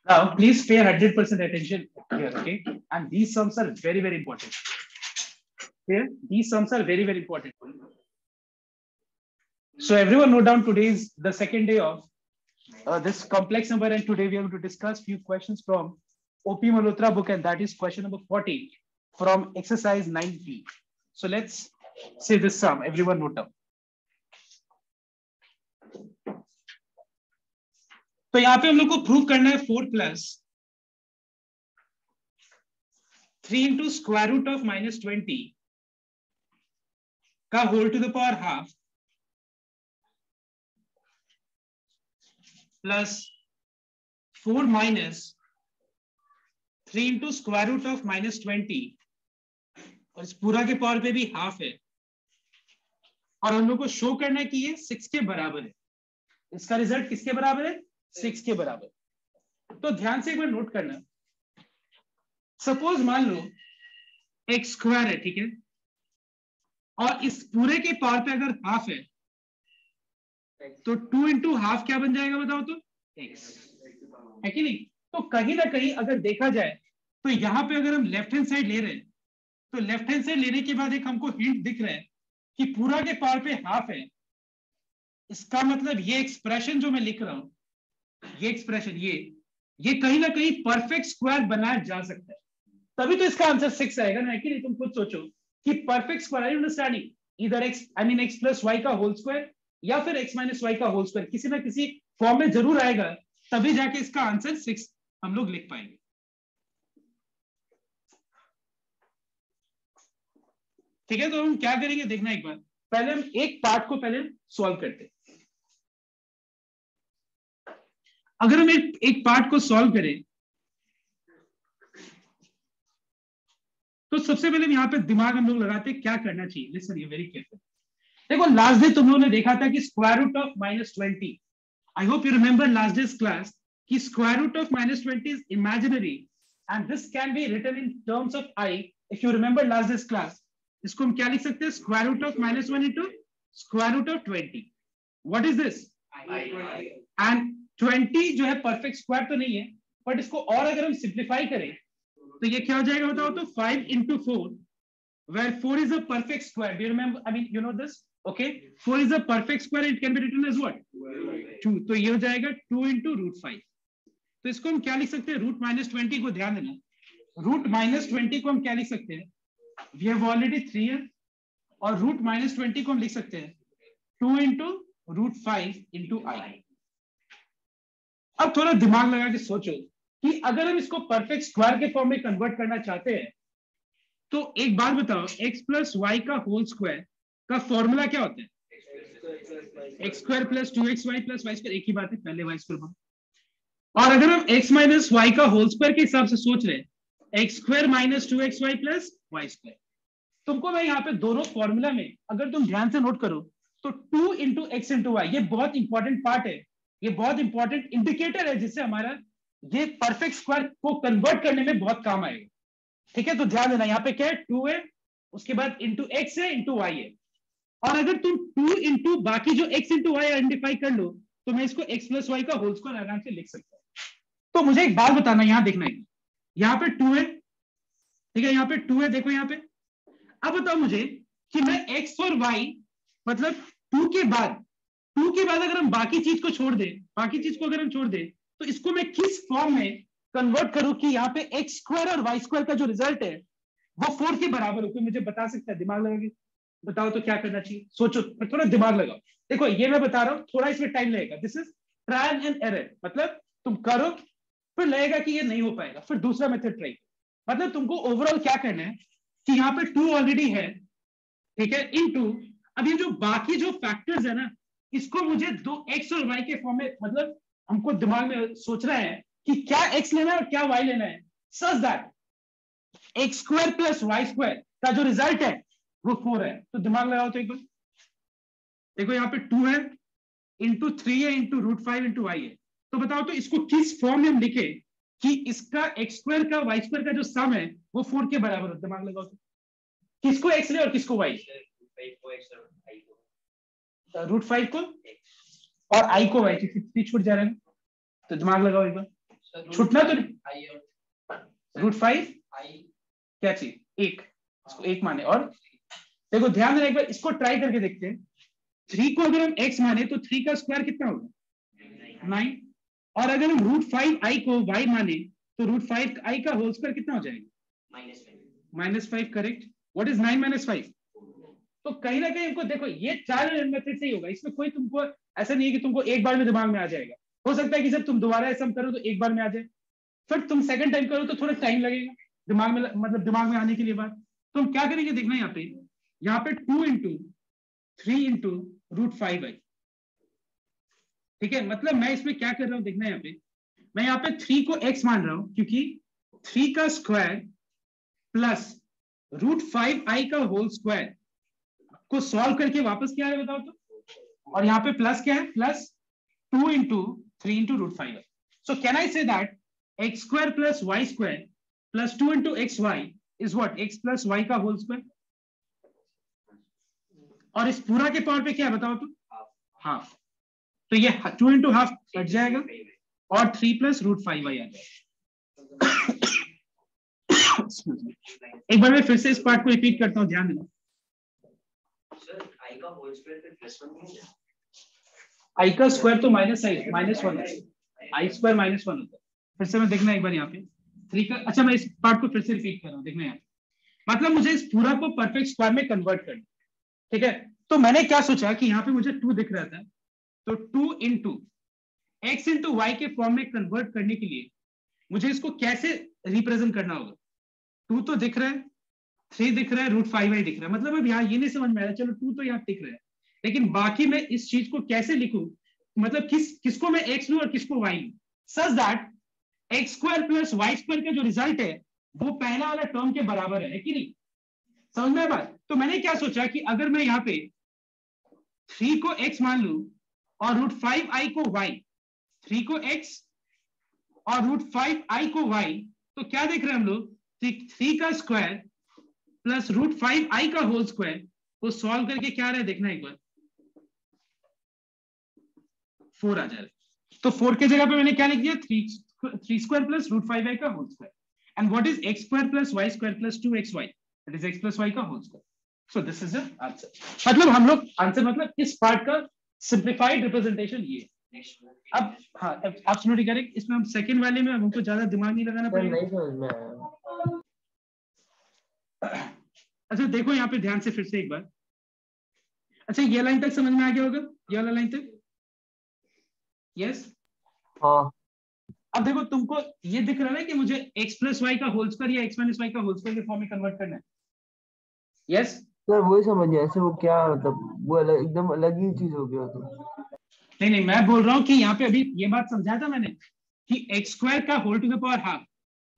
Now, please pay 100% attention here, okay? And these sums are very, very important. Here, these sums are very, very important. So everyone note down today is the second day of this complex number, and today we are going to discuss few questions from O.P. Malhotra book, and that is question number 40 from exercise 9P. So let's say this sum. Everyone note down. तो यहाँ पे हम लोग को prove करना है 4 plus 3 into square root of -20 का whole to the power half plus 4 minus 3 into square root of -20 और इस पूरा के पावर पे भी हाफ है, और हम लोग को शो करना है कि ये 6 के बराबर है। इसका रिजल्ट किसके बराबर है? 6 के बराबर। तो ध्यान से एक बार नोट करना, सपोज मान लो x स्क्वायर है, ठीक है, और इस पूरे के पावर पे अगर हाफ है तो 2 इंटू हाफ क्या बन जाएगा बताओ तो? x है कि नहीं? तो कहीं ना कहीं अगर देखा जाए तो यहां पे अगर हम लेफ्ट हैंड साइड ले रहे हैं तो लेफ्ट हैंड साइड लेने के बाद एक हमको हिंट दिख रहा है कि पूरा के पावर पे हाफ है। इसका मतलब ये एक्सप्रेशन जो मैं लिख रहा हूं, ये एक्सप्रेशन ये कहीं ना कहीं परफेक्ट स्क्वायर बनाया जा सकता है, तभी तो इसका आंसर 6 आएगा ना, कि नहीं? तुम खुद सोचो कि परफेक्ट स्क्वायर, यू अंडरस्टैंडिंग, इधर x I mean x plus y का होल स्क्वायर या फिर x माइनस वाई का होल स्क्वायर किसी ना किसी फॉर्म में जरूर आएगा, तभी जाके इसका आंसर 6 हम लोग लिख पाएंगे। ठीक है, तो हम क्या करेंगे देखना एक बार, पहले हम एक पार्ट को पहले सॉल्व करते हैं। अगर हम एक पार्ट को सॉल्व करें तो सबसे पहले यहाँ पे दिमाग हम लोग लगाते हैं क्या करना चाहिए। Listen you very careful. देखो लास्ट डे तुम लोगों ने देखा था कि square root of -20, I hope you remember last day's class, कि square root of -20 is imaginary and this can be written in terms of I. If you remember last day's class, इसको हम क्या लिख सकते हैं? Square root of -1 into square root of 20। What is this? And 20 जो है perfect square तो नहीं है, बट इसको और अगर हम सिंप्लीफाई करें तो ये क्या हो जाएगा बताओ तो? 5 into 4, where 4 is a perfect square. Do you remember? I mean, you know this? Okay. 4 is a perfect square. It can be written as what? 2. तो ये हो जाएगा 2 into √5. तो इसको हम क्या लिख सकते हैं? रूट -20 को ध्यान देना, रूट -20 को हम क्या लिख सकते हैं? We have already 3 है, और रूट -20 को हम लिख सकते हैं 2 into √5 into I. अब थोड़ा दिमाग लगा के सोचो कि अगर हम इसको परफेक्ट स्क्वायर के फॉर्म में कन्वर्ट करना चाहते हैं तो एक बात बताओ, x प्लस वाई का होल स्क्वायर का फॉर्मूला क्या होता है? x square plus 2xy plus y square, एक ही बात है, पहले वाई स्क्वायर। और अगर हम x माइनस वाई का होल स्क्वायर के हिसाब से सोच रहे हैं, x square minus 2xy plus y square, तुमको मैं यहाँ पे दोनों फॉर्मूला में अगर तुम ध्यान से नोट करो तो 2 इंटू एक्स इंटू वाई, ये बहुत इंपॉर्टेंट पार्ट है, ये बहुत इंपॉर्टेंट इंडिकेटर है जिससे हमारा ये परफेक्ट स्क्वायर को कन्वर्ट करने में बहुत काम आएगा। ठीक है, तो ध्यान देना, यहाँ पे क्या है? 2 है, उसके बाद इंटू एक्स है, इंटू वाई है, और अगर तुम 2 इंटू बाकी जो x इंटू वाई आइडेंटिफाई कर लो तो मैं इसको x प्लस वाई का होल स्क्वायर आराम से लिख सकता हूँ। तो मुझे एक बात बताना, यहाँ देखना है, यहाँ पे 2 है, ठीक है, यहाँ पे 2 है, देखो यहाँ पे। अब बताओ मुझे कि मैं x और y मतलब 2 के बाद अगर हम बाकी चीज को छोड़ दें, बाकी चीज को अगर हम छोड़ दें तो इसको मैं किस फॉर्म में कन्वर्ट करूं कि यहाँ पे x स्क्वायर और y स्क्वायर का जो रिजल्ट है वो 4 के बराबर हो? कोई मुझे बता सकता है? दिमाग लगा के बताओ तो क्या करना चाहिए, सोचो, थोड़ा दिमाग लगाओ। देखो ये मैं बता रहा हूँ, थोड़ा इसमें टाइम लगेगा, this is trial and error, मतलब तुम करो फिर लगेगा कि ये नहीं हो पाएगा, फिर दूसरा मेथड ट्राई। मतलब तुमको ओवरऑल क्या करना है कि यहाँ पे 2 ऑलरेडी है, ठीक है, इनटू अब ये जो बाकी जो फैक्टर्स है ना, इसको मुझे दो x और y के फॉर्म में, मतलब हमको दिमाग में सोचना है कि क्या x लेना है और क्या y लेना है, such that x square plus y square का जो रिजल्ट है वो 4 है। तो दिमाग लगाओ तो एक बार, देखो यहाँ पे 2 है, इंटू 3 है, इंटू √5 इंटू वाई है। तो बताओ तो इसको किस फॉर्म में हम लिखे कि इसका x स्क्वायर का y स्क्वायर का जो सम है वो 4 के बराबर हो? दिमाग लगाओ तो किसको x ले और किसको y? √5 को और i को y, छूट जा रहा है, तो दिमाग लगाओ एक बार। छूटना तो नहीं, √5 क्या चाहिए, एक, इसको एक माने। और देखो ध्यान देना, एक बार इसको ट्राई करके देखते हैं। 3 को अगर हम x माने तो 3 का स्क्वायर कितना होगा, 9। और अगर हम √5i को y माने तो √5i का होल स्क्वायर कितना हो जाएगा, -5। करेक्ट। What is 9 - 5? तो कहीं ना कहीं इनको देखो, ये चार मेथड से ही होगा, इसमें कोई तुमको ऐसा नहीं है कि तुमको एक बार में दिमाग में आ जाएगा। हो सकता है कि जब तुम दोबारा ऐसा करो तो एक बार में आ जाए, फिर तुम सेकंड टाइम करो तो थोड़ा टाइम लगेगा दिमाग में, मतलब दिमाग में आने के लिए बात। तो हम क्या करेंगे देखना, यहाँ पे 2 × 3 × √5i। ठीक है, मतलब मैं इसमें क्या कर रहा हूं देखना, मैं यहाँ पे 3 को x मान रहा हूं, क्योंकि 3 का स्क्वायर प्लस √5i का होल स्क्वायर को सॉल्व करके वापस क्या है बताओ तो, और यहाँ पे प्लस क्या है, plus 2 × 3 × √5i। So can I say that x² + y² + 2 × xy is what, x + y का होल स्क्वायर। और इस पूरा के पावर पे क्या है बताओ तो, हाफ। तो ये 2 × हाफ कट जाएगा और 3 + √5i आ जाएगा। एक बार मैं फिर से इस पार्ट को रिपीट करता हूं, ध्यान देना। आई का स्क्वायर तो -1 होता है, I² -1 होता है। फिर से मैं देखना एक बार यहाँ पे 3 का, अच्छा मैं इस पार्ट को फिर से रिपीट कर रहा हूँ, देखना यहाँ, मतलब मुझे इस पूरा को परफेक्ट स्क्वायर में कन्वर्ट करना। ठीक है, तो मैंने क्या सोचा कि यहाँ पे मुझे 2 दिख रहा था, तो 2 × x × y के फॉर्म में कन्वर्ट करने के लिए मुझे इसको कैसे रिप्रेजेंट करना होगा। 2 तो दिख रहा है, 3 दिख रहा है, √5i दिख रहा है, मतलब अब यहाँ ये नहीं समझ में आ रहा, चलो 2 तो यहाँ दिख रहा है, लेकिन बाकी मैं इस चीज को कैसे लिखूं, मतलब किसको मैं x लूं और किसको y लूं, सच दैट x² + y² का जो रिजल्ट है वो पहला वाला टर्म के बराबर है कि नहीं, समझ में बात। तो मैंने क्या सोचा कि अगर मैं यहाँ पे 3 को x मान लूं और √5i को y, 3 को x और √5i को y, तो क्या देख रहे हैं हम लोग, 3 का स्क्वायर प्लस √5i का होल स्क्वायर को सॉल्व करके क्या आ रहा है देखना एक बार, 4 आ जा रहा है। तो 4 के जगह पे मैंने क्या लिख दिया, 3² + √5i का whole square. And what is x² + y² + 2xy, that is x + y का whole square. So this is the answer. मतलब हम लोग आंसर, मतलब इस पार्ट का सिंप्लीफाइड रिप्रेजेंटेशन ये है। अब हाँ, एब्सोल्युटली करेक्ट। इसमें हम सेकंड वाले में हमको ज्यादा दिमाग नहीं लगाना पड़ेगा। नहीं समझ में आया। अच्छा देखो यहाँ पे ध्यान से फिर से एक बार, अच्छा ये लाइन तक समझ में आ गया होगा, ये वाला लाइन तक, यस हाँ अब देखो तुमको ये दिख रहा है कि मुझे x + y का होल स्क्वायर या x - y का होल स्क्वायर के फॉर्म में कन्वर्ट करना है, यस सर वही समझ गया, ऐसे वो क्या मतलब वो अलग, एकदम अलग ही चीज हो गया तो। नहीं, मैं बोल रहा हूँ कि यहाँ पे अभी ये बात समझाया था मैंने कि x² का whole to the power half,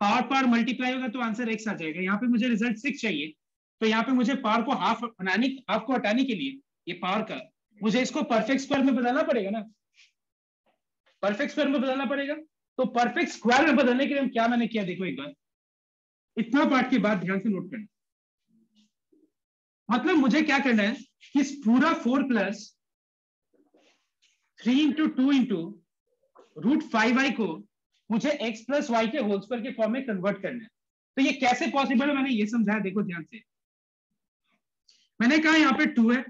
power multiply होगा तो आंसर x आ जाएगा। यहाँ पे मुझे रिजल्ट 6 चाहिए, तो यहाँ पे मुझे पावर को हाफ को हटाने के लिए, ये पावर का, मुझे इसको परफेक्ट स्क्वायर में बदलना पड़ेगा ना, परफेक्ट स्क्वायर में बदलना पड़ेगा। तो परफेक्ट स्क्वायर में बदलने के लिए क्या मैंने किया, देखो एक बार, इतना पार्ट की बात ध्यान से नोट करना। मतलब मुझे क्या करना है कि इस पूरा 4 + 3 × 2 × √5i को मुझे x + y के होल स्क्वायर के फॉर्म में कन्वर्ट करना है। तो ये कैसे पॉसिबल है, मैंने ये समझाया, देखो ध्यान से। मैंने कहा यहाँ पे 2 है,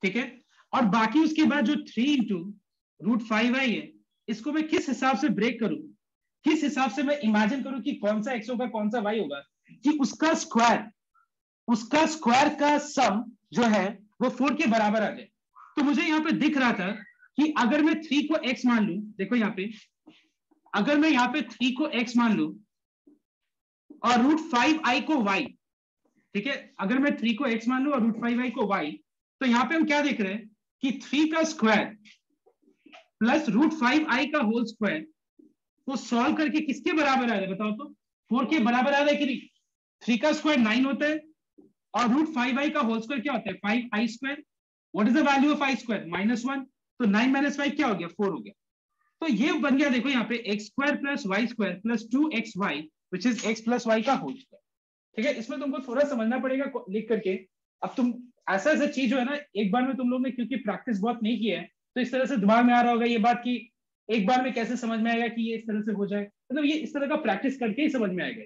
ठीक है, और बाकी उसके बाद जो 3 × √5i है, इसको मैं किस हिसाब से ब्रेक करूं, किस हिसाब से मैं इमेजिन करूं कि कौन सा x होगा कौन सा y होगा, कि उसका स्क्वायर का सम जो है वो 4 के बराबर आ जाए। तो मुझे यहाँ पे दिख रहा था कि अगर मैं 3 को x मान लूं, देखो यहाँ पे, अगर मैं यहाँ पे 3 को x मान लूं और √5i को y, ठीक है, अगर मैं 3 को x मान लूं और √5i को y, तो यहाँ पे हम क्या देख रहे हैं कि 3 का स्क्वायर प्लस √5i का होल स्क्वायर को सॉल्व करके किसके बराबर आ रहा है बताओ तो, 4 के बराबर आ रहा है कि नहीं। 3 का स्क्वायर 9 होता है और √5i का होल स्क्वायर क्या होता है, 5i²। What is the value of i² -1, तो 9 - 5 क्या हो गया, 4 हो गया। तो ये बन गया, देखो यहाँ पे x² + y² + 2xy which is x + y का होल स्क्वायर। ठीक है, इसमें तुमको थोड़ा समझना पड़ेगा लिख करके। अब तुम ऐसा चीज जो है ना, एक बार में तुम लोग ने क्योंकि प्रैक्टिस बहुत नहीं की है, तो इस तरह से दिमाग में आ रहा होगा ये बात कि एक बार में कैसे समझ में आएगा कि ये इस तरह से हो जाए, मतलब ये इस तरह का प्रैक्टिस करके ही समझ में आएगा,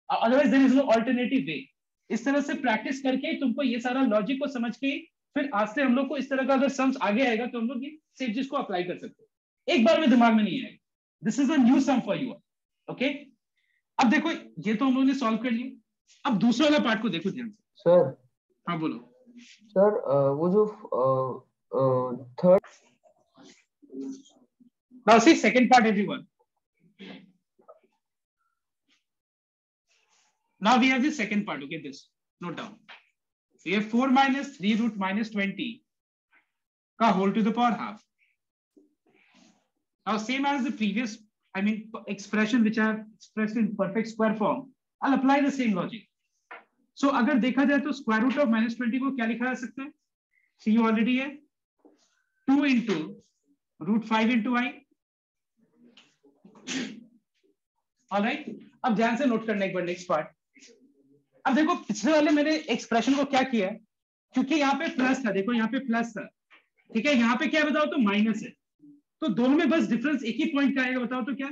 otherwise there is no alternative way. इस तरह से प्रैक्टिस करके तुमको ये सारा लॉजिक को समझ के फिर आज से हम लोग को इस तरह का अगर सम्स आगे आएगा तो हम लोग ये सेम चीज को अप्लाई कर सकते हैं, एक बार में दिमाग में नहीं आएगा। This is a new sum for you, okay. अब देखो ये तो हम लोगों ने सॉल्व कर लिया, अब दूसरा वाला पार्ट को देखो ध्यान से। सर हाँ बोलो सर, वो जो third, now see second part everyone. Now we have the second part, okay, this, note down. We have 4 minus 3 root minus 20 ka whole to the power half. Now same as the previous, I mean expression which I have expressed in perfect square form, I'll apply the same logic. So अगर देखा जाए तो square root of minus 20 को क्या लिखा जा सकता है? See you already है 2 into root 5 into I. All right. अब ध्यान से नोट करना एक बार नेक्स्ट पार्ट। अब देखो पिछले वाले मैंने एक्सप्रेशन को क्या किया, क्योंकि यहाँ पे प्लस था, देखो यहाँ पे प्लस था, ठीक है, यहाँ पे क्या बताओ तो माइनस है, तो दोनों में बस डिफरेंस एक ही पॉइंट का आएगा, बताओ तो क्या,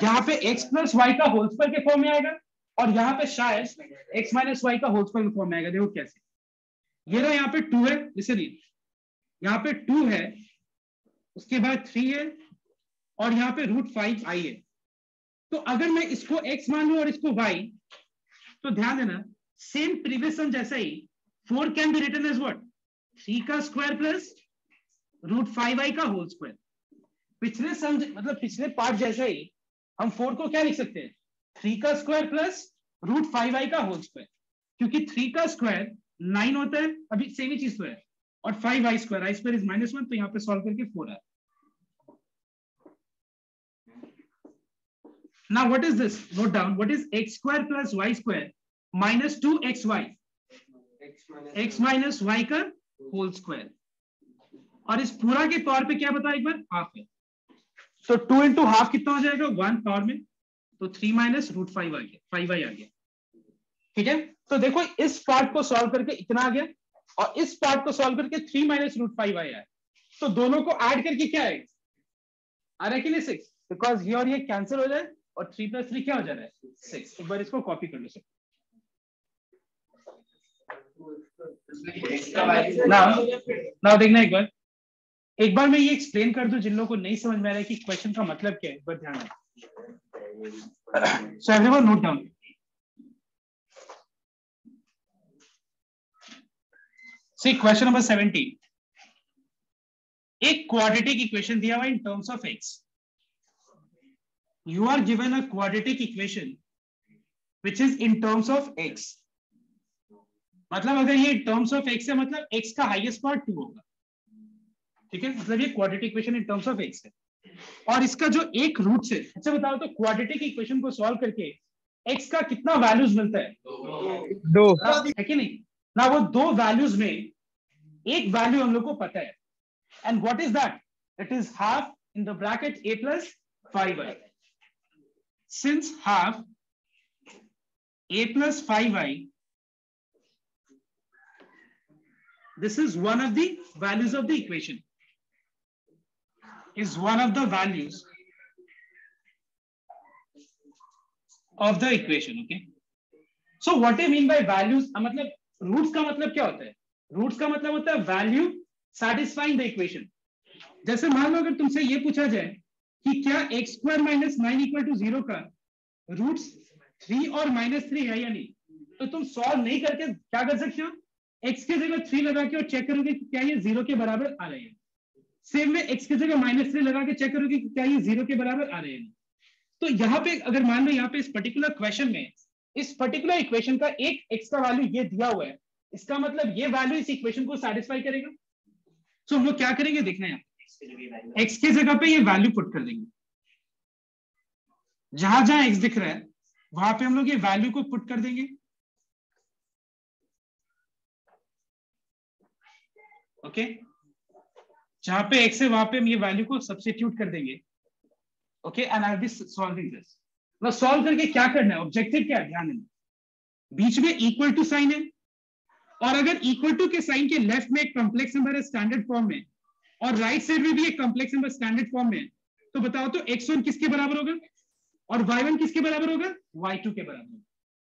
यहाँ पे x प्लस वाई का होल स्क्वायर के फॉर्म में आएगा और यहाँ पे शायद x माइनस वाई का होल स्क्वायर के फॉर्म में आएगा। देखो कैसे, ये ना यहाँ पे 2 है, इसलिए यहाँ पे 2 है, उसके बाद 3 है और यहाँ पे रूट 5 आई है। तो अगर मैं इसको x मान लूं और इसको y, तो ध्यान देना सेम प्रीवियस सम जैसा ही 4 can be written as what, 3 का स्क्वायर प्लस रूट 5i का होल स्क्वायर। पिछले सम मतलब पिछले पार्ट जैसा ही हम 4 को क्या लिख सकते हैं, 3 का स्क्वायर प्लस रूट 5i का होल स्क्वायर, क्योंकि 3 का स्क्वायर 9 होता है, अभी सेम ही चीज तो है, और 5i square, I square is -1, तो यहाँ पे सॉल्व करके 4 है। Now what is this? Note down. What is x square plus y square minus 2xy? x minus y का होल स्क्वायर, और इस पूरा के पावर पे क्या बताया एक बार, हाफ है, तो 2 into हाफ कितना हो जाएगा, 1 पावर में, तो 3 माइनस रूट 5 आ गया, 5y आ गया, ठीक है। तो देखो इस पार्ट को सॉल्व करके इतना आ गया और इस पार्ट को सॉल्व करके 3 माइनस रूट 5y आया, तो दोनों को ऐड करके क्या है, आ रहा है कि नहीं 6, बिकॉज ये और ये कैंसिल हो जाए और 3 + 3 क्या हो जा रहा है, 6। एक बार इसको कॉपी कर लो सब। नाउ देखना एक बार मैं ये एक्सप्लेन कर दूं जिन लोगों को नहीं समझ में आ रहा है कि क्वेश्चन का मतलब क्या है, एक बार ध्यान दें। सो एवरीवन नोट डाउन, सी क्वेश्चन नंबर 70, एक क्वाड्रेटिक इक्वेशन दिया हुआ इन terms of x. You are given a quadratic equation which is in terms of x. मतलब अगर ये टर्म्स ऑफ x है, मतलब x का हाईएस्ट पार्ट 2 होगा, ठीक है, मतलब ये quadratic equation in terms of x है, और इसका जो एक रूट से, अच्छा बताओ तो क्वाड्रेटिक इक्वेशन को सॉल्व करके x का कितना वैल्यूज मिलता है, 2 है कि नहीं ना। वो 2 वैल्यूज में एक वैल्यू हम लोग को पता है, and what is that, it is half in the bracket a + 5y। Since half a + 5y, this is one of the values of the equation, is one of the values of the equation, okay? So what I mean by values, मतलब roots का मतलब क्या होता है, roots का मतलब होता है value satisfying the equation। जैसे मान लो अगर तुमसे ये पूछा जाए कि क्या x² - 9 = 0 का रूट्स 3 और -3 है या नहीं, तो तुम सॉल्व नहीं करके क्या कर सकते हो, x की जगह 3 लगा के और चेक करोगे कि क्या ये 0 के बराबर आ रहे हैं। सेम में x की जगह -3 लगा के चेक करोगे कि क्या ये 0 के बराबर आ रहे हैं। तो यहाँ पे अगर मान लो यहाँ पे इस पर्टिकुलर क्वेश्चन में इस पर्टिकुलर इक्वेशन का एक x का वैल्यू ये दिया हुआ है, इसका मतलब ये वैल्यू इस इक्वेशन को सेटिस्फाई करेगा। तो हम लोग क्या करेंगे, देखना है, x की जगह पे ये वैल्यू पुट कर देंगे, जहां जहां x दिख रहा है वहां पे हम लोग ये वैल्यू को पुट कर देंगे, ओके। जहां पे x है वहां पे हम ये वैल्यू को सब्स्टिट्यूट कर देंगे, okay, and I will be solving this. मतलब सॉल्व करके क्या करना है, ऑब्जेक्टिव क्या है, ध्यान देना, बीच में इक्वल टू साइन है, और अगर इक्वल टू के साइन के लेफ्ट में एक कॉम्प्लेक्स नंबर है स्टैंडर्ड फॉर्म में, और राइट साइड में भी एक कॉम्प्लेक्स नंबर स्टैंडर्ड फॉर्म में, तो बताओ तो x1 किसके बराबर होगा और y1 किसके बराबर होगा, y2 के बराबर होगा।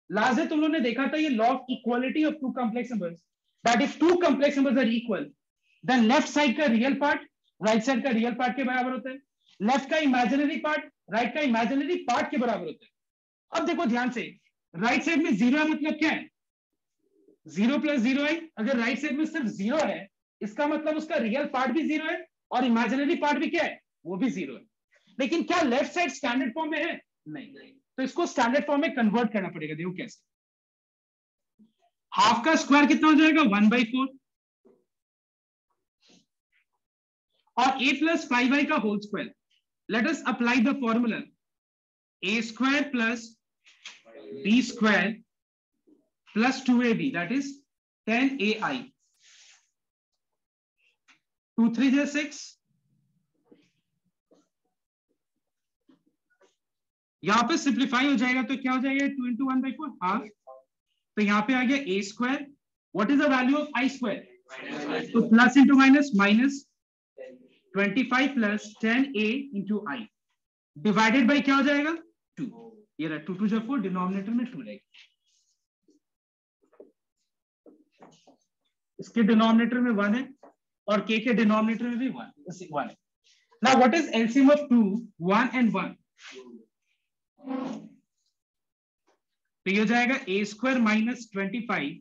लास्ट है तुम लोगों ने देखा था ये law of equality of two complex numbers, that if two complex numbers are equal then left side का रियल पार्ट राइट साइड का रियल पार्ट के बराबर होता है, लेफ्ट का इमेजिनरी पार्ट राइट का इमेजिनरी पार्ट के बराबर होता है। अब देखो ध्यान से, राइट साइड में जीरो है मतलब क्या है, जीरो प्लस जीरो है। अगर राइट साइड में सिर्फ जीरो है इसका मतलब उसका रियल पार्ट भी जीरो है और इमेजिनरी पार्ट भी क्या है, वो भी जीरो है। लेकिन क्या लेफ्ट साइड स्टैंडर्ड फॉर्म में है, नहीं। तो इसको स्टैंडर्ड फॉर्म में कन्वर्ट करना पड़ेगा। देखो कैसे, हाफ का स्क्वायर कितना हो जाएगा 1/4 और a प्लस 5y का whole square. Let us apply the formula a square plus b square plus 2ab that is 10ai 2 3 6। यहां पे सिंप्लीफाई हो जाएगा तो क्या हो जाएगा 2 × 1/4 हाफ। तो यहां पे आ गया a square, what is the value of i square, तो plus into minus minus 25 plus 10a into i divided by क्या हो जाएगा 2। ये रहा 2 2 4 डिनोमिनेटर में 2 रहेगा, इसके डिनोमिनेटर में 1 है और k के डिनोमिनेटर में भी 1 है। Now what is LCM of 2 1 and 1, तो ये हो जाएगा a square minus 25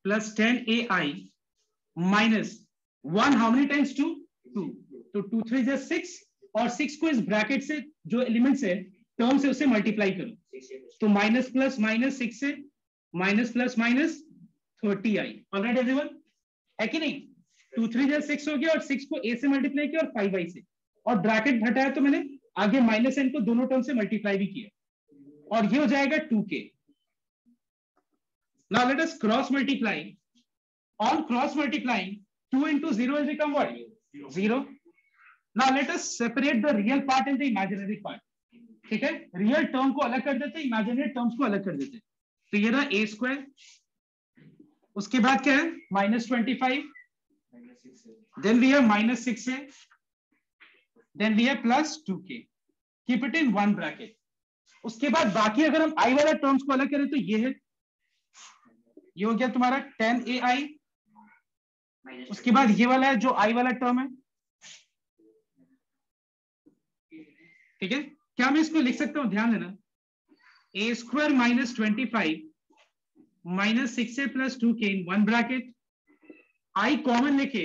plus 10ai minus 1 how many times 2 2, तो 2 3 6 और 6 को इस ब्रैकेट से जो एलिमेंट्स है टर्म से उसे मल्टीप्लाई करो, तो माइनस प्लस माइनस 6 से minus plus minus 30i। Alright everyone, है कि नहीं। 2 3 6 हो गया और 6 को a से मल्टीप्लाई किया और 5i से, और ब्रैकेट हटाया तो मैंने आगे माइनस n को दोनों टर्म से मल्टीप्लाई भी किया, और ये हो जाएगा 2k। Now let us cross multiply, on cross multiplying 2 into 0 will become what, 0। now let us separate the real part and the imaginary part। ठीक है, रियल टर्म को अलग कर देते हैं, इमेजिनरी टर्म्स को अलग कर देते हैं। तो ये रहा a स्क्वायर, उसके बाद क्या है -25, then we have -6a, then we have plus 2k, keep it in one bracket. उसके बाद बाकी अगर हम i वाला टर्म्स को अलग करें तो ये है, ये हो गया तुम्हारा 10ai, उसके बाद ये वाला है जो i वाला टर्म है। ठीक है, क्या मैं इसको लिख सकता हूं, ध्यान देना, a square minus 25 minus 6a plus 2k in one bracket, i common लेके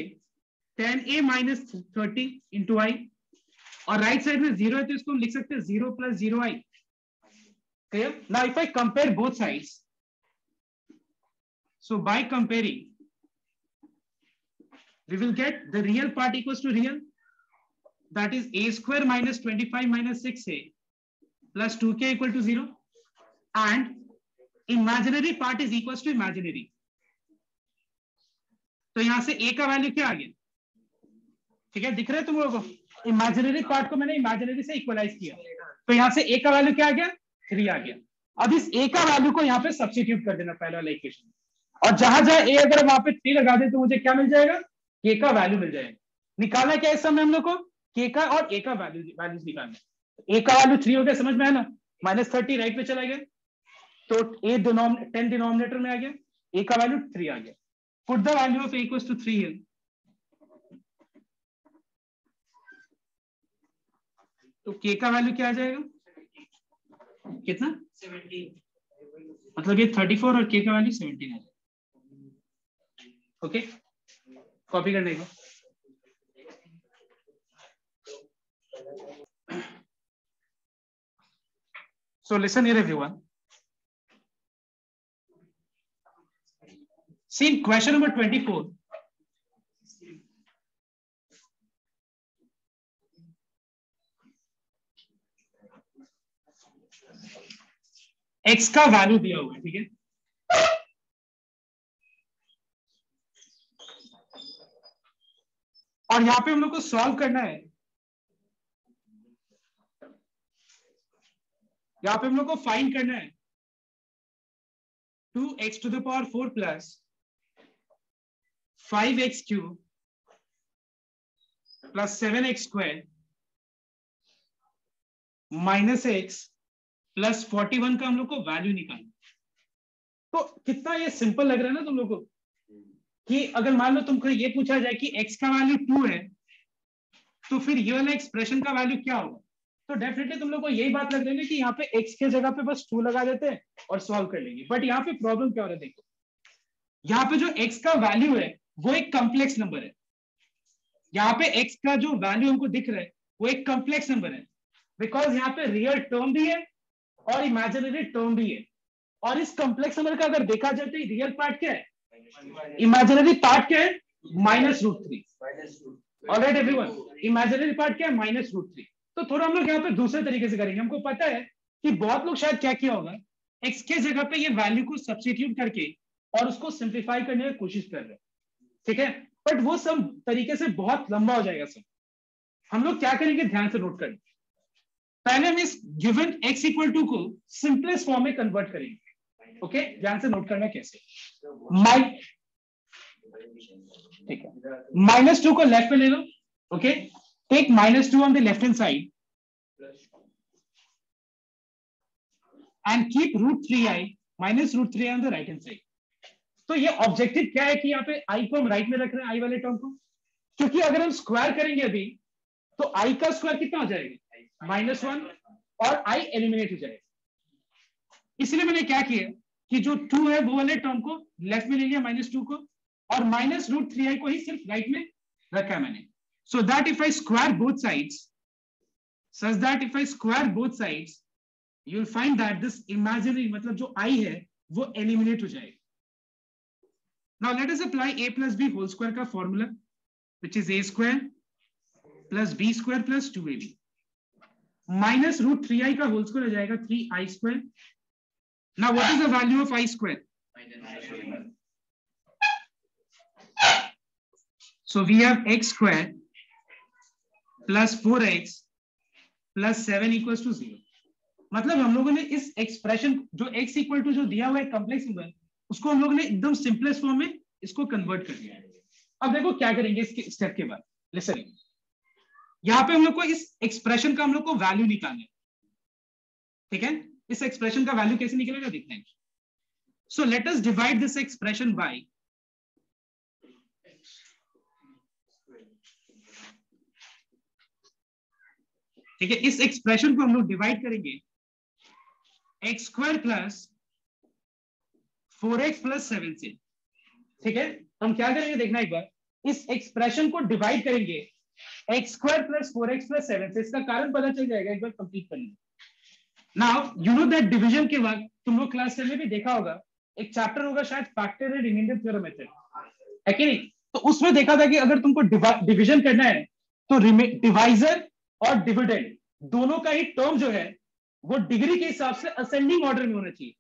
10a माइनस 30 इंटू i, और राइट साइड में 0 है तो इसको हम लिख सकते हैं 0 plus 0i। clear? Now if I compare both sides, so by comparing we will get the real part equals to real, that is a square minus 25 minus 6a plus 2k equal to 0, and imaginary part is equals to imaginary। तो यहां से a का value क्या आ गया, ठीक है, दिख रहा है तुम लोगों को, इमेजिनरी पार्ट को मैंने इमेजिनरी से इक्वलाइज किया, तो यहां से a का वैल्यू क्या आ गया 3 आ गया। अब इस a का वैल्यू को यहाँ पे सब्स्टिट्यूट कर देना पहले वाला इक्वेशन, और जहां जहां a अगर वहां पे 3 लगा दे तो मुझे क्या मिल जाएगा, k का वैल्यू मिल जाएगा। निकालना क्या है इस समय हम लोग को, k का और a का वैल्यूज निकालना। a का वैल्यू 3 हो गया, समझ में है ना, -30 राइट में चला गया, तो a 10 डिनोमिनेटर में आ गया, a का वैल्यू 3 आ गया। Put the value of a equals to 3 here, तो k का वैल्यू क्या आ जाएगा, कितना 17, मतलब ये 34 और k का वैल्यू 17 आ जाएगा। ओके, कॉपी करने को, so listen here everyone, see question number 24, x का वैल्यू दिया हुआ है, ठीक है, और यहां पे हम लोग को सॉल्व करना है, यहां पे हम लोग को फाइंड करना है 2x to the power 4 plus 5x cube plus 7x square -x plus 41 का हम लोग को वैल्यू निकालना। तो कितना ये सिंपल लग रहा है ना तुम लोग को, कि अगर मान लो तुमको ये पूछा जाए कि x का वैल्यू 2 है तो फिर ये वाला एक्सप्रेशन का वैल्यू क्या होगा, तो डेफिनेटली तुम लोग को यही बात लग रही है कि यहाँ पे x के जगह पे बस 2 लगा देते हैं और सॉल्व कर लेंगे। बट यहाँ पे प्रॉब्लम क्या हो रहा है, देखो यहाँ पे जो x का वैल्यू है वो एक कॉम्प्लेक्स नंबर है। यहाँ पे x का जो वैल्यू हमको दिख रहा है वो एक कॉम्प्लेक्स नंबर है, बिकॉज यहाँ पे रियल टर्म भी है और इमेजिनरी टर्म भी है। और इस कॉम्प्लेक्स नंबर का अगर देखा जाए तो रियल पार्ट क्या है, इमेजिनरी पार्ट क्या है, -√3। ऑलराइट एवरीवन, इमेजिनरी पार्ट क्या है, -√3। तो थोड़ा हम लोग यहाँ पे दूसरे तरीके से करेंगे। हमको पता है कि बहुत लोग शायद क्या किया होगा, x के जगह पे ये वैल्यू को सब्स्टिट्यूट करके और उसको सिंप्लीफाई करने की कोशिश कर रहे हैं, ठीक है। बट वो सब तरीके से बहुत लंबा हो जाएगा सब। हम लोग क्या करेंगे, ध्यान से नोट करें। पहले हम इस गिवन x इक्वल टू को सिंपलेस्ट फॉर्म में कन्वर्ट करेंगे। ओके, ध्यान से नोट करना कैसे। ठीक है, -2 को लेफ्ट में ले लो। Okay, take -2 on the left hand side and keep √3i -√3i on the right hand side. तो ये ऑब्जेक्टिव क्या है कि यहाँ पे i को हम राइट में रख रहे हैं, i वाले टर्म को, क्योंकि अगर हम स्क्वायर करेंगे अभी तो i का स्क्वायर कितना हो जाएगा, -1, और i एलिमिनेट हो जाएगा। इसलिए मैंने क्या किया कि जो 2 है वो वाले टर्म को लेफ्ट में ले लिया, -2 को, और -√3i को ही सिर्फ राइट में रखा है मैंने। So that if I square both sides, such that if I square both sides you will find that this imaginary मतलब जो i है वो एलिमिनेट हो जाएगा। Now let us apply a plus b whole square का formula, which is a square plus b square plus 2ab -√3i का whole square हो जाएगा 3i square. Now what is the value of I square? So we have x square plus 4x plus 7 equals to 0. मतलब हम लोगों ने इस expression जो x equal to जो दिया हुआ है कॉम्प्लेक्स नंबर, उसको हम लोग ने एकदम सिंपलेस्ट फॉर्म में इसको कन्वर्ट कर दिया है। अब देखो क्या करेंगे इसके स्टेप के बाद। लिसन, यहाँ पे हम लोग को इस एक्सप्रेशन का हम लोग को वैल्यू निकालना है, ठीक है। इस एक्सप्रेशन का वैल्यू कैसे निकलेगा देखना है। So let us divide this expression by ठीक है, इस एक्सप्रेशन को हम लोग डिवाइड करेंगे x square plus 4x plus 7 से, ठीक है। हम क्या करेंगे देखना एक बार, इस एक्सप्रेशन को डिवाइड करेंगे x square plus 4x plus 7 से। इसका कारण पता चल जाएगा एक बार कंप्लीट करने। Now you know that division के बाद तुम लोग क्लास 10 में भी देखा होगा, एक चैप्टर होगा शायद factor and remainder theorem method, है कि नहीं। तो उसमें देखा था कि अगर तुमको डिवीजन करना है तो डिवाइजर और डिविडेंड दोनों का ही टर्म जो है वो डिग्री के हिसाब से असेंडिंग ऑर्डर में होना चाहिए।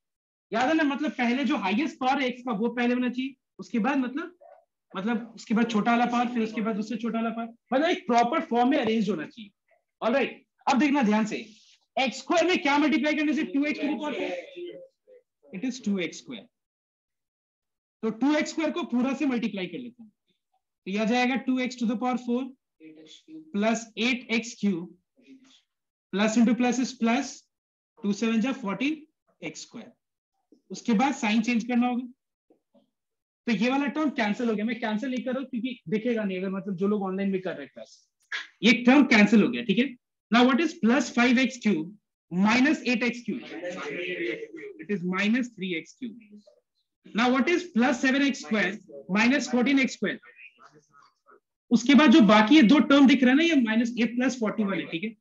याद है ना, मतलब पहले जो हाईएस्ट पावर है x का वो पहले होना चाहिए, उसके बाद मतलब उसके बाद छोटा वाला पावर, फिर उसके बाद उससे छोटा वाला पावर, मतलब एक प्रॉपर फॉर्म में अरेंज होना चाहिए। ऑलराइट, अब देखना ध्यान से, x स्क्वायर में क्या मल्टीप्लाई करने से 2x to the power 4, it is 2x square. तो 2x स्क्वायर को पूरा से मल्टीप्लाई कर लेते हैं, तो यह जाएगा 2x to the power 4 plus 8x cube plus into plus is plus 2 7 जा 14x स्क्वायर। उसके बाद साइन चेंज करना होगा, तो ये वाला टर्म कैंसिल हो गया। मैं कैंसिल नहीं कर रहा हूं क्योंकि दिखेगा नहीं, अगर मतलब जो लोग ऑनलाइन भी कर रहे हैं क्लास, ये टर्म कैंसिल हो गया, ठीक है। Now what is plus 5x cube minus 8x cube, it is minus 3x cube. Now what is plus 7x square minus 14x square. उसके बाद जो बाकी ये दो टर्म दिख रहा है ना, ये माइनस ये प्लस 41 है, ठीक है।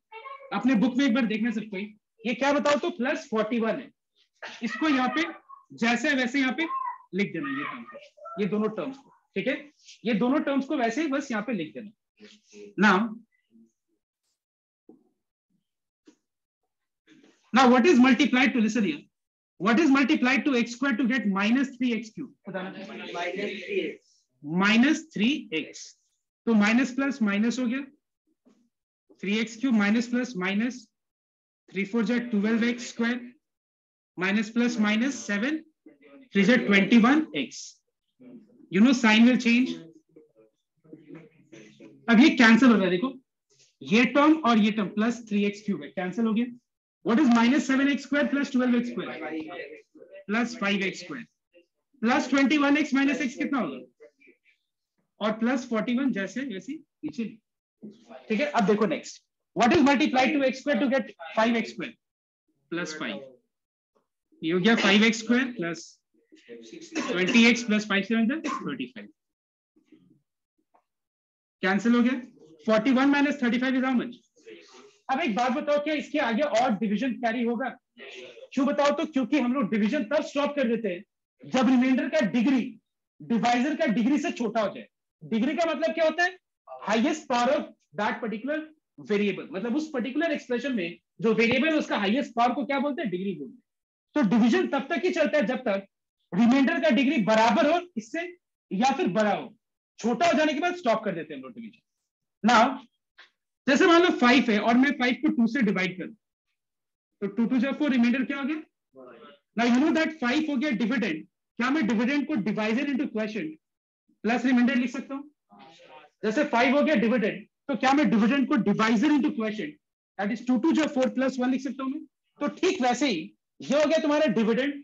अपने बुक में एक बार देखना सब कोई, ये क्या बताओ तो प्लस 41 है। इसको यहाँ पे जैसे वैसे यहाँ पे लिख देना, ये टर्म, ये दोनों टर्म्स को, ठीक है। ये दोनों टर्म्स को वैसे ही बस यहाँ पे लिख देना। Now what is multiplied to, listen here, what is multiplied to x square to get minus 3x cube, minus 3x। तो माइनस प्लस माइनस हो गया, 3x cube minus plus minus 3 4 जा 12x square minus plus minus 7 3 जा 21x। You know sign will change. अब ये cancel हो रहा है, देखो ये टर्म और ये टर्म प्लस 3x क्यूब है, कैंसिल हो गया। What is minus 7x square plus 12x square plus 5x square plus 21x minus x कितना होगा, और प्लस 41 जैसे वैसे नीचे। ठीक है, अब देखो next, what is multiply to x square to get 5x square plus 5, ये हो गया 5x square plus 20x plus 5 7 35, cancel हो गया। 41 माइनस 35 इज हाउ मच। अब एक बात बताओ, क्या इसके आगे और डिवीजन कैरी होगा? क्यों बताओ तो, क्योंकि हम लोग डिवीजन तब स्टॉप कर देते हैं जब रिमाइंडर का डिग्री डिवाइजर का डिग्री से छोटा हो जाए। डिग्री का मतलब क्या होता है? Highest power of that particular variable, मतलब उस पर्टिकुलर एक्सप्रेशन में जो वेरिएबल है उसका हाईएस्ट पावर को क्या बोलते हैं? डिग्री बोलते हैं। तो डिवीजन तब तक ही चलता है जब तक रिमाइंडर का डिग्री बराबर हो इससे या फिर बड़ा हो। छोटा हो जाने के बाद स्टॉप कर देते हैं हम लोग डिवीजन। नाउ जैसे मान लो 5 है और मैं 5 को 2 से डिवाइड करूं, तो 2 2 जब 4 रिमाइंडर क्या हो गया? नाउ यू नो दैट 5 हो गया डिविडेंड। क्या मैं डिविडेंड को divisor into quotient plus remainder लिख सकता हूं? जैसे 5 हो गया डिविडेंड, तो क्या मैं डिविडेंड को divisor into quotient that is 2 2 जब 4 प्लस 1 लिख सकता हूं मैं? तो ठीक वैसे ही ये हो गया तुम्हारा dividend.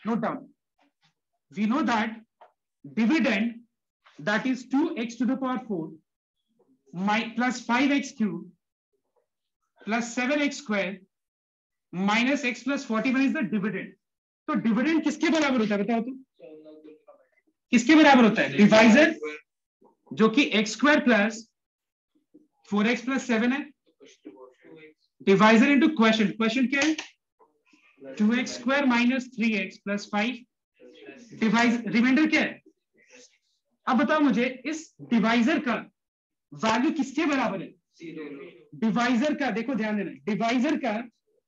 Note down, we know that dividend that is 2x to the power 4 plus 5x cube plus 7x square minus x plus 41 is the dividend। तो डिविडेंड किसके बराबर होता है बताओ तो? किसके बराबर होता है? डिवाइजर, जो कि x square plus 4x plus 7 है, डिवाइजर इनटू क्वोशिएंट। क्वोशिएंट क्या है? 2x square minus 3x plus 5, divisor remainder क्या है? अब बताओ मुझे, इस डिवाइजर का वैल्यू किसके बराबर है? डिवाइजर का, देखो ध्यान देना, डिवाइजर का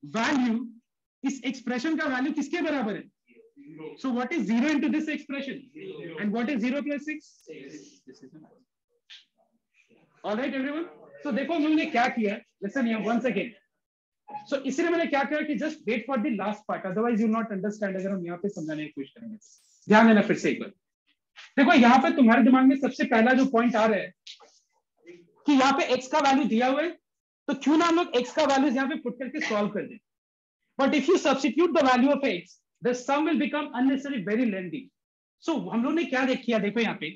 वैल्यू इस एक्सप्रेशन का वैल्यू किसके बराबर है? So what is 0 into this expression and what is 0 plus 6? Alright everyone, so देखो हम लोगों ने क्या किया, listen here once again. So इसलिए मैंने क्या किया कि just wait for the last part, otherwise you not understand अगर हम यहाँ पे समझाने की कोशिश करेंगे। ध्यान देना फिर से एक बार। देखो यहाँ पे तुम्हारे दिमाग में सबसे पहला जो पॉइंट आ रहा है कि यहाँ पे x का वैल्यू दिया हुआ है, तो क्यों ना हम लोग x का वैल्यू यहाँ पे पुट करके सॉल्व कर दें। But if you substitute the value of x, the sum will become unnecessary very lengthy. So हम लोग ने क्या किया, देखो यहाँ पे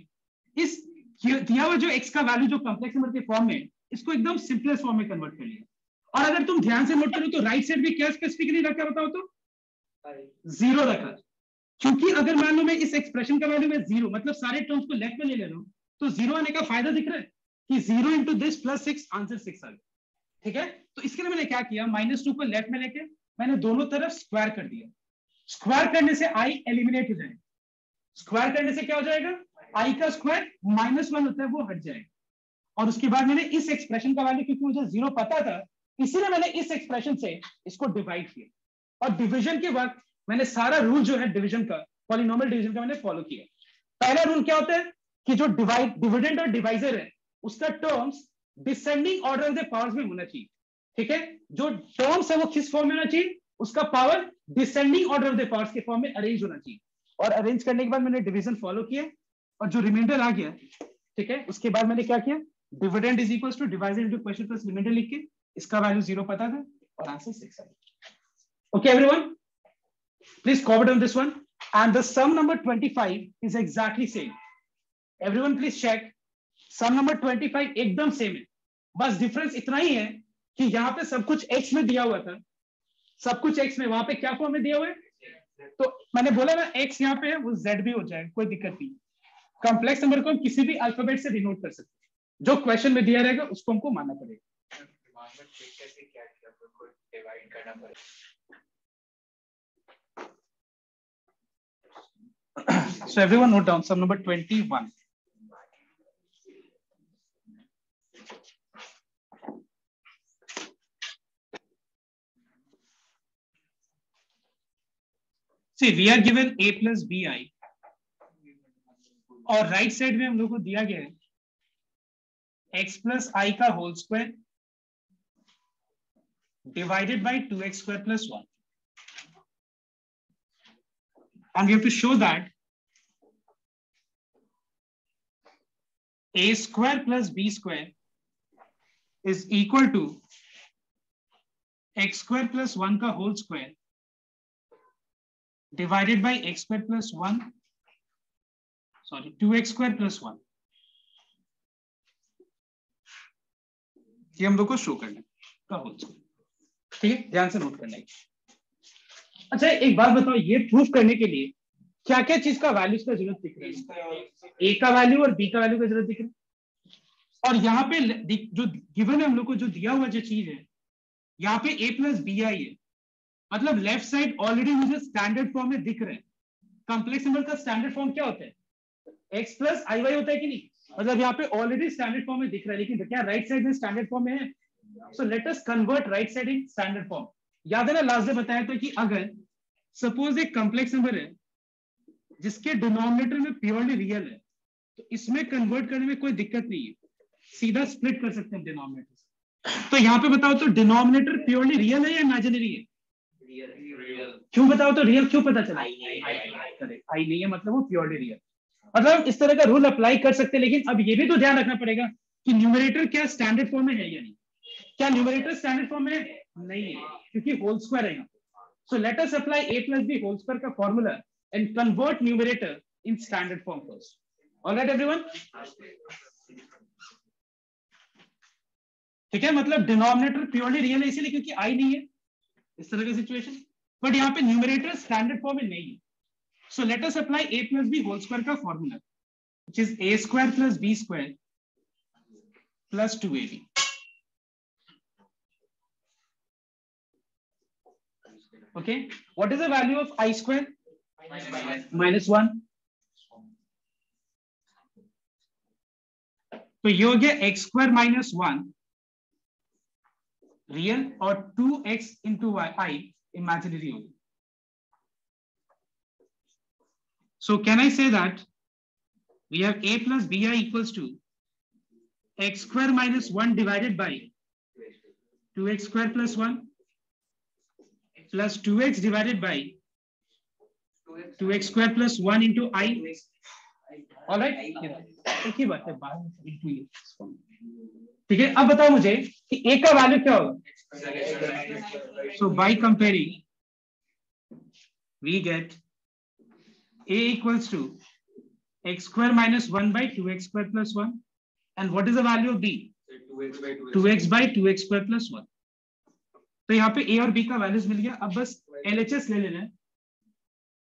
इस दिया हुआ जो x का वैल्यू जो कॉम्प्लेक्स नंबर के फॉर्म में, इसको एकदम सिंपलेस्ट फॉर्म में कन्वर्ट कर लिया। और अगर तुम ध्यान से नोट करो तो राइट साइड भी क्या स्पेसिफिकली रखा बताओ तो? 0 रखा। क्योंकि अगर मान लो मैं इस एक्सप्रेशन का वैल्यू में 0, मतलब सारे टर्म्स को लेफ्ट में ले रहा हूं, तो 0 आने का फायदा दिख रहा है कि 0 इंटू दिस प्लस 6, आंसर 6 आ गया। ठीक है, तो इसके लिए मैंने क्या किया, -2 को लेफ्ट में लेके मैंने दोनों तरफ स्क्वायर कर दिया। स्क्वायर करने से i एलिमिनेट हो जाएगा। स्क्वायर करने से क्या हो जाएगा? i का स्क्वायर -1 होता है, वो हट जाएगा। और उसके बाद मैंने इस एक्सप्रेशन का वैल्यू, क्योंकि मुझे 0 पता था, इसीलिए मैंने इस एक्सप्रेशन से इसको डिवाइड किया। और डिविजन के वक्त मैंने सारा रूल जो है डिवीजन का, पॉलिनोमियल डिवीजन का, मैंने फॉलो किया। पहला रूल क्या होता है कि जो डिविडेंड और डिवाइजर है उसका terms descending order of the powers में होना चाहिए। ठीक है, जो टर्म्स है वो किस फॉर्म में होना चाहिए? उसका power descending order of the powers के फॉर्म में अरेंज होना चाहिए। और अरेंज करने के बाद मैंने डिवीजन फॉलो किया और जो रिमाइंडर आ गया, ठीक है, उसके बाद मैंने क्या किया, dividend is equal to divisor into quotient plus remainder लिख के इसका वैल्यू 0 पता था और आंसर 6 आया। Okay everyone, please comment on this one, and the sum number 25 is exactly same. Everyone please check, sum number 25 एकदम सेम है, बस डिफरेंस इतना ही है कि यहाँ पे सब कुछ x में दिया हुआ था, सब कुछ x में, वहां पे क्या फॉर्म में दिया हुआ है? तो मैंने बोला ना x यहाँ पे है, वो z भी हो जाएगा, कोई दिक्कत नहीं। कॉम्प्लेक्स नंबर को हम किसी भी अल्फाबेट से डिनोट कर सकते हैं, जो क्वेश्चन में दिया रहेगा उसको हमको मानना पड़ेगा। So everyone note down sum number 21. See, we are given a plus bi और राइट साइड में हम लोग को दिया गया है x plus I का whole square divided by 2x square plus 1, and we have to show that a square plus b square is equal to x square plus 1 का whole square divided by x square plus 1, sorry 2x square plus 1। ये हम लोग को show करना का whole square, ठीक है, ध्यान से नोट करना है। अच्छा एक बात बताओ, ये प्रूफ करने के लिए क्या क्या चीज का वैल्यूज का जरूरत दिख रहा है? ए का वैल्यू और बी का वैल्यू का जरूरत दिख रहा है। और यहाँ पे जो गिवन है हम लोग को, जो दिया हुआ जो चीज है, यहाँ पे a प्लस बी आई है, मतलब लेफ्ट साइड ऑलरेडी मुझे स्टैंडर्ड फॉर्म में दिख रहा है। कॉम्प्लेक्स नंबर का स्टैंडर्ड फॉर्म क्या होता है? x प्लस आई वाई होता है कि नहीं? मतलब यहाँ पे ऑलरेडी स्टैंडर्ड फॉर्म में दिख रहा है, लेकिन क्या राइट साइड में स्टैंडर्ड फॉर्म में है? सो लेट अस कन्वर्ट राइट साइड इन स्टैंडर्ड फॉर्म। याद है ना लास्ट डे बताया था कि अगर सपोज एक कॉम्प्लेक्स नंबर है जिसके डिनोमिनेटर में प्योरली रियल है, तो इसमें कन्वर्ट करने में कोई दिक्कत नहीं है, सीधा स्प्लिट कर सकते हैं डिनोमिनेटर से। तो यहाँ पे बताओ तो डिनोमिनेटर प्योरली रियल है या इमेजिनरी है? क्यों बताओ तो रियल क्यों पता चला? आई नहीं है, मतलब वो प्योरली रियल। मतलब इस तरह का रूल अप्लाई कर सकते हैं, लेकिन अब ये भी तो ध्यान रखना पड़ेगा कि न्यूमरेटर क्या स्टैंडर्ड फॉर्म में है या नहीं। क्या न्यूमरेटर स्टैंडर्ड फॉर्म में नहीं है? क्योंकि होल स्क्वायर है यहाँ। So let us apply a plus B whole square का formula and convert numerator in standard form first. Alright everyone, ठीक है, मतलब डिनोमिनेटर प्योरली रियल है इसीलिए क्योंकि आई नहीं है, इस तरह की सिचुएशन। बट यहाँ पे न्यूमरेटर स्टैंडर्ड फॉर्म में नहीं है। So let us apply a plus B whole square का formula, which is a square plus b square plus 2ab। Okay, what is the value of I square? -1. तो ये हो गया x square minus 1 रियल और 2x into I imaginary होगा। So can I say that we have a plus bi equals to x square minus 1 divided by 2x square plus 1 plus 2x divided by 2x square plus 1 into I। All right, एक ही बात है, ठीक है। अब बताओ मुझे कि a का वैल्यू क्या होगा? So by comparing we get a equals to x square minus 1 by 2x square plus 1, and what is the value of b? 2x by 2x square plus 1। तो यहाँ पे a और b का values मिल गया। अब बस LHS ले लेना है,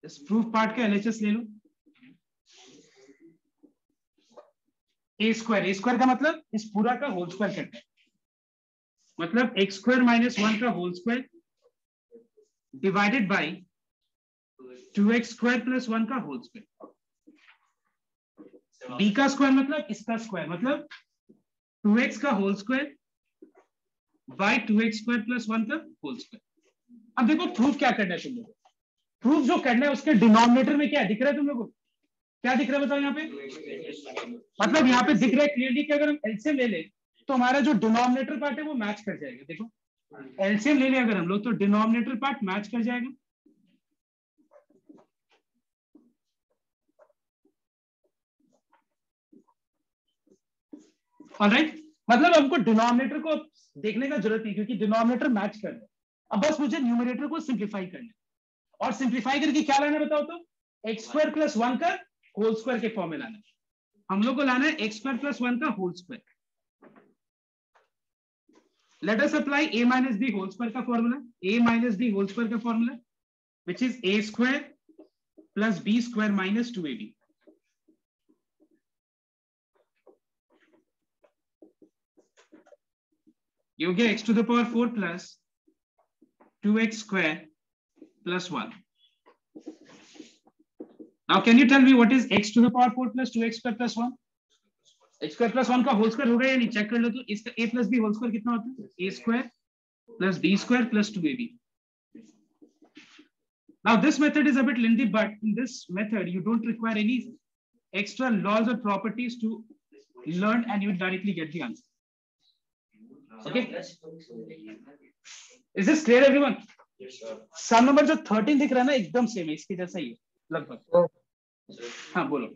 इस प्रूफ पार्ट का LHS ले लो। a स्क्वायर का मतलब इस पूरा का होल स्क्वायर करना है, मतलब x स्क्वायर माइनस 1 का whole square divided by 2x square plus 1 का होल स्क्वायर। b का स्क्वायर मतलब इसका स्क्वायर, मतलब 2x का whole square by 2x square plus 1 का होल स्क्वायर। अब देखो प्रूफ क्या करना है तुम लोगों को। प्रूफ जो करना है उसके डिनोमिनेटर में क्या दिख रहा है तुम लोगों को? क्या दिख रहा है बताओ यहाँ पे? मतलब यहाँ पे दिख रहा है क्लियरली कि अगर हम एलसीएम ले ले तो हमारा जो डिनोमिनेटर पार्ट है वो मैच कर जाएगा। देखो एलसीएम ले ले अगर हम लोग तो डिनोमिनेटर पार्ट मैच कर जाएगा। ऑलराइट, मतलब हमको डिनोमिनेटर को देखने का जरूरत नहीं क्योंकि डिनोमिनेटर मैच कर रहा है। अब बस मुझे न्यूमरेटर को सिंप्लीफाई करना है, और सिंप्लीफाई करके क्या लाना है बताओ तो? एक्स स्क्वायर प्लस 1 का होल स्क्वायर के फॉर्म में लाना है। हम लोग को लाना है एक्स स्क्वायर प्लस 1 का whole square. Let us apply a minus B whole square का formula, a minus B whole square का formula which is a square plus b square minus 2ab। ये हो गया x to the power 4 plus 2x square plus 1. Now can you tell me what is x to the power 4 plus 2x square plus 1? x square plus 1 का whole square होगा या नहीं? Check कर लो तो इसका a plus b whole square कितना होता है? a square plus b square plus 2ab. Now this method is a bit lengthy, but in this method you don't require any extra laws or properties to learn and you directly get the answer. Okay? Is this clear everyone? Yes sir. Some number जो 13 दिख रहा है ना एकदम same है इसके जैसा ही है लगभग। हाँ बोलो।